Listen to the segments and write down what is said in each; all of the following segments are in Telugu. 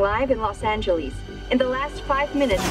Live in Los Angeles. In the last 5 minutes.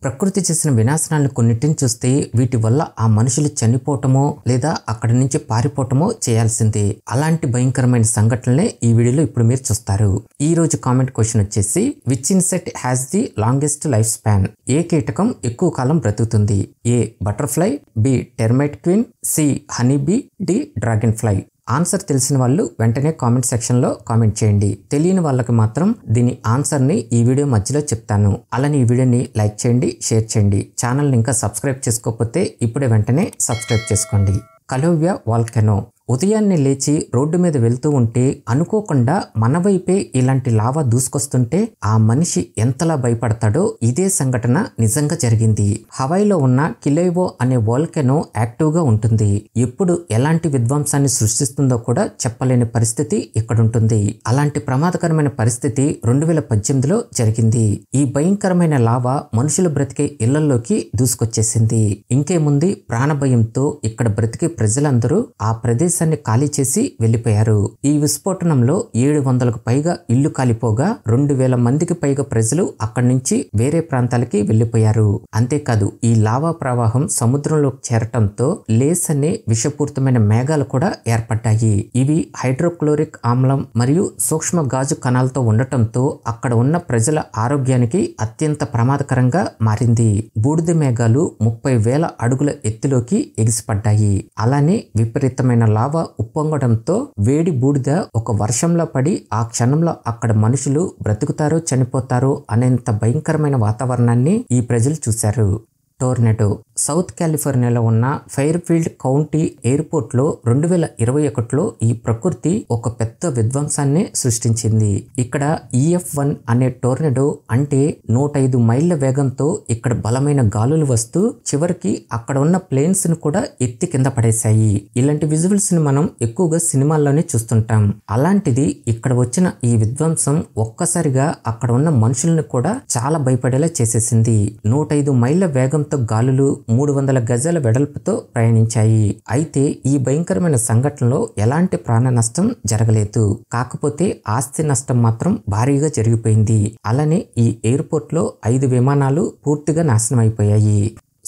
ప్రకృతి చేసిన వినాశనాలను కొన్నిటిని చూస్తే వీటి వల్ల ఆ మనుషులు చనిపోవటమో లేదా అక్కడి నుంచి పారిపోవటమో చేయాల్సిందే. అలాంటి భయంకరమైన సంఘటనలే ఈ వీడియోలో ఇప్పుడు మీరు చూస్తారు. ఈ రోజు కామెంట్ క్వశ్చన్ వచ్చేసి which insect has the longest life span? ఏ కీటకం ఎక్కువ కాలం బ్రతుకుతుంది? A butterfly, B termite queen, C honey bee, D dragonfly. Answer తెలిసిన వాళ్ళు వెంటనే కామెంట్ సెక్షన్ లో కామెంట్ చేయండి. తెలియని వాళ్ళకి మాత్రం దీని ఆన్సర్ ని ఈ వీడియో మధ్యలో చెప్తాను. అలానే ఈ వీడియోని లైక్ చేయండి, షేర్ చేయండి. ఛానల్ ని ఇంకా సబ్స్క్రైబ్ చేసుకోకపోతే ఇప్పుడే వెంటనే సబ్స్క్రైబ్ చేసుకోండి. కలోవియా వాల్కెనో. ఉదయాన్నే లేచి రోడ్డు మీద వెళ్తూ ఉంటే అనుకోకుండా మన వైపే ఇలాంటి లావా దూసుకొస్తుంటే ఆ మనిషి ఎంతలా భయపడతాడో ఇదే సంఘటన నిజంగా జరిగింది. హవాయిలో ఉన్న కిలేవో అనే వాల్కెనో యాక్టివ్ గా ఉంటుంది. ఎప్పుడు ఎలాంటి విధ్వంసాన్ని సృష్టిస్తుందో కూడా చెప్పలేని పరిస్థితి ఇక్కడ ఉంటుంది. అలాంటి ప్రమాదకరమైన పరిస్థితి 2018లో జరిగింది. ఈ భయంకరమైన లావా మనుషులు బ్రతికే ఇళ్లలోకి దూసుకొచ్చేసింది. ఇంకేముంది, ప్రాణభయంతో ఇక్కడ బ్రతికే ప్రజలందరూ ఆ ప్రదేశాన్ని ఖాళీ చేసి వెళ్లిపోయారు. ఈ విస్ఫోటనంలో 700కు పైగా ఇళ్లు కాలిపోగా 2000 మందికి పైగా ప్రజలు అక్కడి నుంచి వేరే ప్రాంతాలకి వెళ్లిపోయారు. అంతేకాదు ఈ లావా ప్రవాహం సముద్రంలోకి చేరటంతో లేస్ అనే విషపూరితమైన మేఘాలు కూడా ఏర్పడ్డాయి. ఇవి హైడ్రోక్లోరిక్ ఆమ్లం మరియు సూక్ష్మ గాజు కణాలతో ఉండటంతో అక్కడ ఉన్న ప్రజల ఆరోగ్యానికి అత్యంత ప్రమాదకరంగా మారింది. బూడిద మేఘాలు 30,000 అడుగుల ఎత్తులోకి ఎగిసిపడ్డాయి. అలానే విపరీతమైన లావా ఉప్పొంగడంతో వేడి బూడిద ఒక వర్షంలో పడి ఆ క్షణంలో అక్కడ మనుషులు బ్రతుకుతారో చనిపోతారో అనేంత భయంకరమైన వాతావరణాన్ని ఈ ప్రజలు చూశారు. టోర్నడో. సౌత్ కాలిఫోర్నియాలో ఉన్న ఫెయిర్ఫీల్డ్ కౌంటీ ఎయిర్పోర్ట్ లో 2021లో ఈ ప్రకృతి ఒక పెద్ద విధ్వంసాన్ని సృష్టించింది. ఇక్కడ EF1 అనే టోర్నడో అంటే 105 మైళ్ళ వేగంతో ఇక్కడ బలమైన గాలులు వస్తూ చివరికి అక్కడ ఉన్న ప్లేన్స్ ను కూడా ఎత్తి కింద పడేశాయి. ఇలాంటి విజువల్స్ ని మనం ఎక్కువగా సినిమాల్లోనే చూస్తుంటాం. అలాంటిది ఇక్కడ వచ్చిన ఈ విధ్వంసం ఒక్కసారిగా అక్కడ ఉన్న మనుషులను కూడా చాలా భయపడేలా చేసేసింది. 105 మైళ్ళ వేగంతో గాలులు 300 గజాల వెడల్పుతో ప్రయాణించాయి. అయితే ఈ భయంకరమైన సంఘటనలో ఎలాంటి ప్రాణ నష్టం జరగలేదు. కాకపోతే ఆస్తి నష్టం మాత్రం భారీగా జరిగిపోయింది. అలానే ఈ ఎయిర్పోర్ట్ లో 5 విమానాలు పూర్తిగా నాశనం అయిపోయాయి.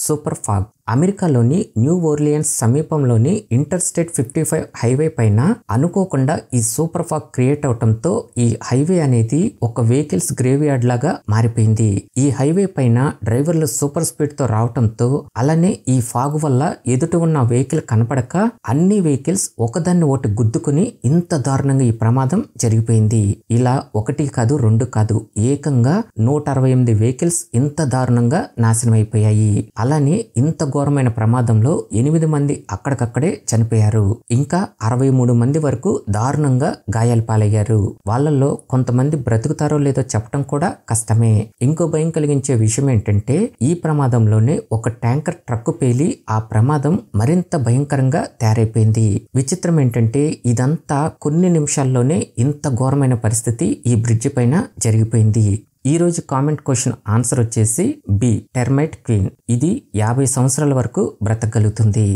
Super fog. అమెరికాలోని న్యూ ఓర్లియన్స్ సమీపంలోని ఇంటర్స్టేట్ 55 హైవే పైన అనుకోకుండా ఈ సూపర్ ఫాగ్ క్రియేట్ అవటంతో ఈ హైవే అనేది ఒక వెహికల్స్ గ్రేవ్ యార్డ్ లాగా మారిపోయింది. ఈ హైవే పైన డ్రైవర్లు సూపర్ స్పీడ్ తో రావటంతో అలానే ఈ ఫాగ్ వల్ల ఎదుట ఉన్న వెహికల్ కనపడక అన్ని వెహికల్స్ ఒకదాన్ని ఒకటి గుద్దుకుని ఇంత దారుణంగా ఈ ప్రమాదం జరిగిపోయింది. ఇలా 1 కాదు 2 కాదు ఏకంగా 168 వెహికల్స్ ఇంత దారుణంగా నాశనం అయిపోయాయి. అలానే ఇంత ఘోరమైన ప్రమాదంలో 8 మంది అక్కడికక్కడే చనిపోయారు. ఇంకా 63 మంది వరకు దారుణంగా గాయాలు పాలయ్యారు. వాళ్ళల్లో కొంతమంది బ్రతుకుతారో లేదో చెప్పడం కూడా కష్టమే. ఇంకో భయం కలిగించే విషయం ఏంటంటే ఈ ప్రమాదంలోనే ఒక ట్యాంకర్ ట్రక్కు పేలి ఆ ప్రమాదం మరింత భయంకరంగా తయారైపోయింది. విచిత్రం ఏంటంటే ఇదంతా కొన్ని నిమిషాల్లోనే ఇంత ఘోరమైన పరిస్థితి ఈ బ్రిడ్జి పైన జరిగిపోయింది. ఈ రోజు కామెంట్ క్వశ్చన్ ఆన్సర్ వచ్చేసి బి టెర్మైట్ క్వీన్. ఇది 50 సంవత్సరాల వరకు బ్రతకగలుగుతుంది.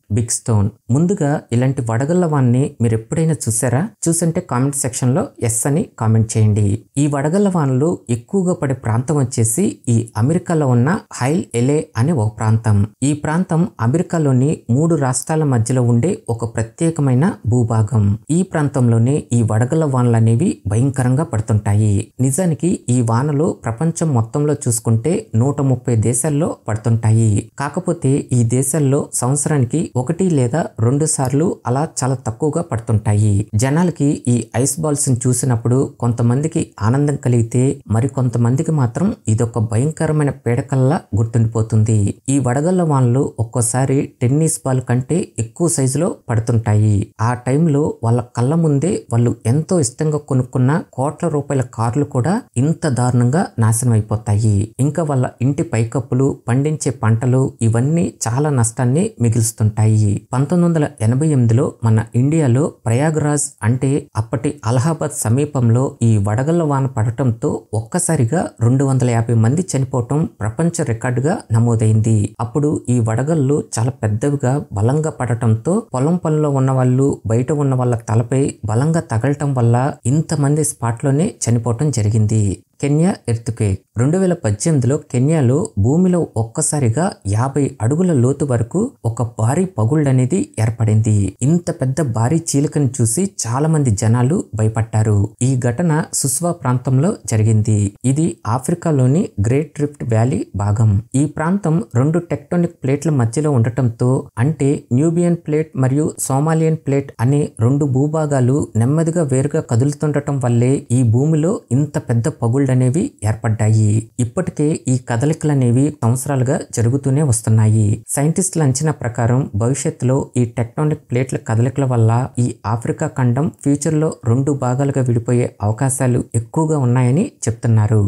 Big stone. ముందుగా ఇలాంటి వడగళ్ల వాన్ని మీరు ఎప్పుడైనా చూసారా? చూసంటే కామెంట్ సెక్షన్ లో ఎస్ అని కామెంట్ చేయండి. ఈ వడగళ్ల వానలు ఎక్కువగా పడే ప్రాంతం వచ్చేసి ఈ అమెరికాలో ఉన్న హైల్ ఎలే అనే ఒక ప్రాంతం. ఈ ప్రాంతం అమెరికాలోని 3 రాష్ట్రాల మధ్యలో ఉండే ఒక ప్రత్యేకమైన భూభాగం. ఈ ప్రాంతంలోనే ఈ వడగళ్ల వానలు అనేవి భయంకరంగా పడుతుంటాయి. నిజానికి ఈ వానలు ప్రపంచం మొత్తంలో చూసుకుంటే 130 దేశాల్లో పడుతుంటాయి. కాకపోతే ఈ దేశాల్లో సంవత్సరానికి 1 లేదా 2 సార్లు అలా చాలా తక్కువగా పడుతుంటాయి. జనాలకి ఈ ఐస్ బాల్స్ ని చూసినప్పుడు కొంతమందికి ఆనందం కలిగితే మరి కొంతమందికి మాత్రం ఇదొక భయంకరమైన పీడకల్లా గుర్తుండిపోతుంది. ఈ వడగళ్ల వానలు ఒక్కోసారి టెన్నిస్ బాల్ కంటే ఎక్కువ సైజులో పడుతుంటాయి. ఆ టైంలో వాళ్ళ కళ్ళ ముందే వాళ్ళు ఎంతో ఇష్టంగా కొనుక్కున్న కోట్ల రూపాయల కార్లు కూడా ఇంత దారుణంగా నాశనం అయిపోతాయి. ఇంకా వాళ్ళ ఇంటి పైకప్పులు, పండించే పంటలు ఇవన్నీ చాలా నష్టాన్ని మిగులుస్తుంటాయి. ఏర్పడ్డాయి. 1988లో మన ఇండియాలో ప్రయాగ్రాజ్ అంటే అప్పటి అలహాబాద్ సమీపంలో ఈ వడగళ్ల వాన పడటంతో ఒక్కసారిగా 250 మంది చనిపోవటం ప్రపంచ రికార్డుగా నమోదైంది. అప్పుడు ఈ వడగళ్ళు చాలా పెద్దవిగా బలంగా పడటంతో పొలం పనిలో ఉన్న వాళ్ళు బయట ఉన్న వాళ్ళ తలపై బలంగా తగలటం వల్ల ఇంతమంది స్పాట్లోనే చనిపోవటం జరిగింది. కెన్యా ఎర్త్క్వేక్ 2018లో కెన్యాలో భూమిలో ఒక్కసారిగా 50 అడుగుల లోతు వరకు ఒక భారీ పగుళ్లనేది ఏర్పడింది. ఇంత పెద్ద భారీ చీలికను చూసి చాలా మంది జనాలు భయపడ్డారు. ఈ ఘటన సుస్వా ప్రాంతంలో జరిగింది. ఇది ఆఫ్రికాలోని గ్రేట్ రిఫ్ట్ వ్యాలీ భాగం. ఈ ప్రాంతం 2 టెక్టోనిక్ ప్లేట్ల మధ్యలో ఉండటంతో అంటే న్యూబియన్ ప్లేట్ మరియు సోమాలియన్ ప్లేట్ అనే 2 భూభాగాలు నెమ్మదిగా వేరుగా కదులుతుండటం వల్లే ఈ భూమిలో ఇంత పెద్ద పగుళ్ళు అనేవి ఏర్పడ్డాయి. ఇప్పటికే ఈ కదలికలనేవి సంవత్సరాలుగా జరుగుతూనే వస్తున్నాయి. సైంటిస్టుల అంచనా ప్రకారం భవిష్యత్తులో ఈ టెక్టోనిక్ ప్లేట్ల కదలికల వల్ల ఈ ఆఫ్రికా ఖండం ఫ్యూచర్ లో 2 భాగాలుగా విడిపోయే అవకాశాలు ఎక్కువగా ఉన్నాయని చెప్తున్నారు.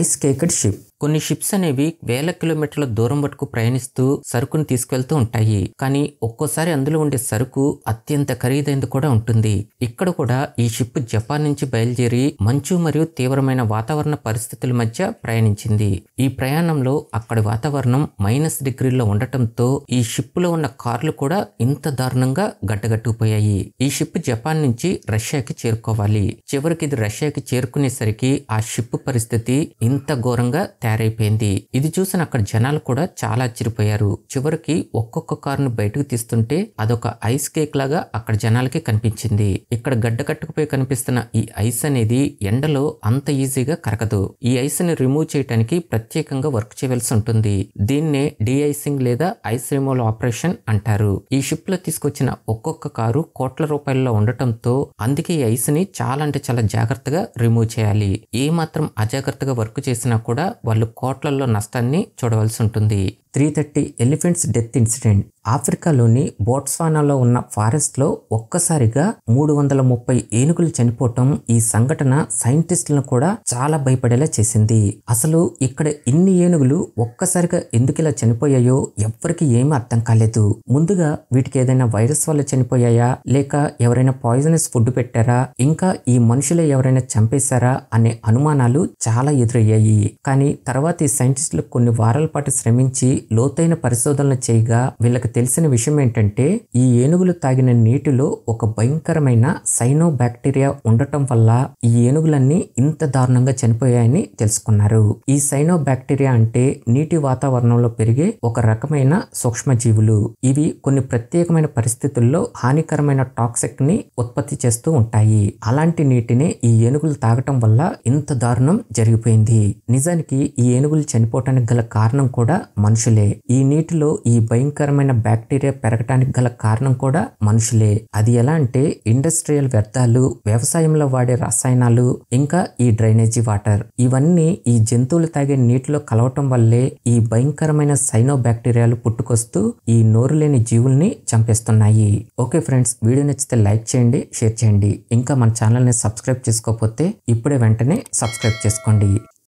ఐస్ కేక్డ్ షిప్ కొన్ని షిప్స్ అనేవి వేల కిలోమీటర్ల దూరం వరకు ప్రయాణిస్తూ సరుకును తీసుకెళ్తూ ఉంటాయి. కానీ ఒక్కోసారి అందులో ఉండే సరుకు అత్యంత ఖరీదైనది కూడా ఉంటుంది. ఇక్కడ కూడా ఈ షిప్ జపాన్ నుంచి బయలుదేరి మంచు మరియు తీవ్రమైన వాతావరణ పరిస్థితుల మధ్య ప్రయాణించింది. ఈ ప్రయాణంలో అక్కడి వాతావరణం -డిగ్రీల్లో ఉండటంతో ఈ షిప్ లో ఉన్న కార్లు కూడా ఇంత దారుణంగా గడ్డగట్టుకుపోయాయి. ఈ షిప్ జపాన్ నుంచి రష్యాకి చేరుకోవాలి. చివరికి ఇది రష్యాకి చేరుకునేసరికి ఆ షిప్ పరిస్థితి ఇంత ఘోరంగా తయారైపోయింది. ఇది చూసిన అక్కడ జనాలు కూడా చాలా ఆశ్చర్యపోయారు. చివరికి ఒక్కొక్క కారును బయటకు తీస్తుంటే అదొక ఐస్ కేక్ లాగా అక్కడ జనాలకి కనిపించింది. ఇక్కడ గడ్డ కట్టుకుపోయి కనిపిస్తున్న ఈ ఐస్ అనేది ఎండలో అంత ఈజీగా కరగదు. ఈ ఐస్ ని రిమూవ్ చేయడానికి ప్రత్యేకంగా వర్క్ చేయవలసి ఉంటుంది. దీన్నే డీఐసింగ్ లేదా ఐస్ రిమూవల్ ఆపరేషన్ అంటారు. ఈ షిప్ లో తీసుకొచ్చిన ఒక్కొక్క కారు కోట్ల రూపాయల్లో ఉండటంతో అందుకే ఈ ఐస్ ని చాలా అంటే చాలా జాగ్రత్తగా రిమూవ్ చేయాలి. ఏ మాత్రం అజాగ్రత్తగా వర్క్ చేసినా కూడా వాళ్ళు కోట్లలో నష్టాన్ని చూడవలసి ఉంటుంది. 330 ఎలిఫెంట్స్ డెత్ ఇన్సిడెంట్ ఆఫ్రికాలోని బోట్స్వానాలో ఉన్న ఫారెస్ట్ లో ఒక్కసారిగా 330 ఏనుగులు చనిపోవటం ఈ సంఘటన సైంటిస్టులను కూడా చాలా భయపడేలా చేసింది. అసలు ఇక్కడ ఇన్ని ఏనుగులు ఒక్కసారిగా ఎందుకు ఇలా చనిపోయాయో ఎవ్వరికి ఏమీ అర్థం కాలేదు. ముందుగా వీటికి ఏదైనా వైరస్ వల్ల చనిపోయాయా లేక ఎవరైనా పాయిజనస్ ఫుడ్ పెట్టారా ఇంకా ఈ మనుషులే ఎవరైనా చంపేశారా అనే అనుమానాలు చాలా ఎదురయ్యాయి. కానీ తర్వాత ఈ సైంటిస్టులు కొన్ని వారాల పాటు శ్రమించి లోతైన పరిశోధనలు చేయగా వీళ్ళకి తెలిసిన విషయం ఏంటంటే ఈ ఏనుగులు తాగిన నీటిలో ఒక భయంకరమైన సైనో బ్యాక్టీరియా ఉండటం వల్ల ఈ ఏనుగులన్నీ ఇంత దారుణంగా చనిపోయాయని తెలుసుకున్నారు. ఈ సైనో బ్యాక్టీరియా అంటే నీటి వాతావరణంలో పెరిగే ఒక రకమైన సూక్ష్మజీవులు. ఇవి కొన్ని ప్రత్యేకమైన పరిస్థితుల్లో హానికరమైన టాక్సిక్ ని ఉత్పత్తి చేస్తూ ఉంటాయి. అలాంటి నీటిని ఈ ఏనుగులు తాగటం వల్ల ఇంత దారుణం జరిగిపోయింది. నిజానికి ఈ ఏనుగులు చనిపోవటానికి గల కారణం కూడా మనుషులే. ఈ నీటిలో ఈ భయంకరమైన బ్యాక్టీరియా పెరగటానికి గల కారణం కూడా మనుషులే. అది ఎలా అంటే ఇండస్ట్రియల్ వ్యర్థాలు, వ్యవసాయంలో వాడే రసాయనాలు, ఇంకా ఈ డ్రైనేజీ వాటర్ ఇవన్నీ ఈ జంతువులు తాగే నీటిలో కలవటం వల్లే ఈ భయంకరమైన సైనో బ్యాక్టీరియాలు పుట్టుకొస్తూ ఈ నోరు లేని జీవుల్ని చంపేస్తున్నాయి. ఓకే ఫ్రెండ్స్, వీడియో నచ్చితే లైక్ చేయండి, షేర్ చేయండి. ఇంకా మన ఛానల్ని సబ్స్క్రైబ్ చేసుకోకపోతే ఇప్పుడే వెంటనే సబ్స్క్రైబ్ చేసుకోండి.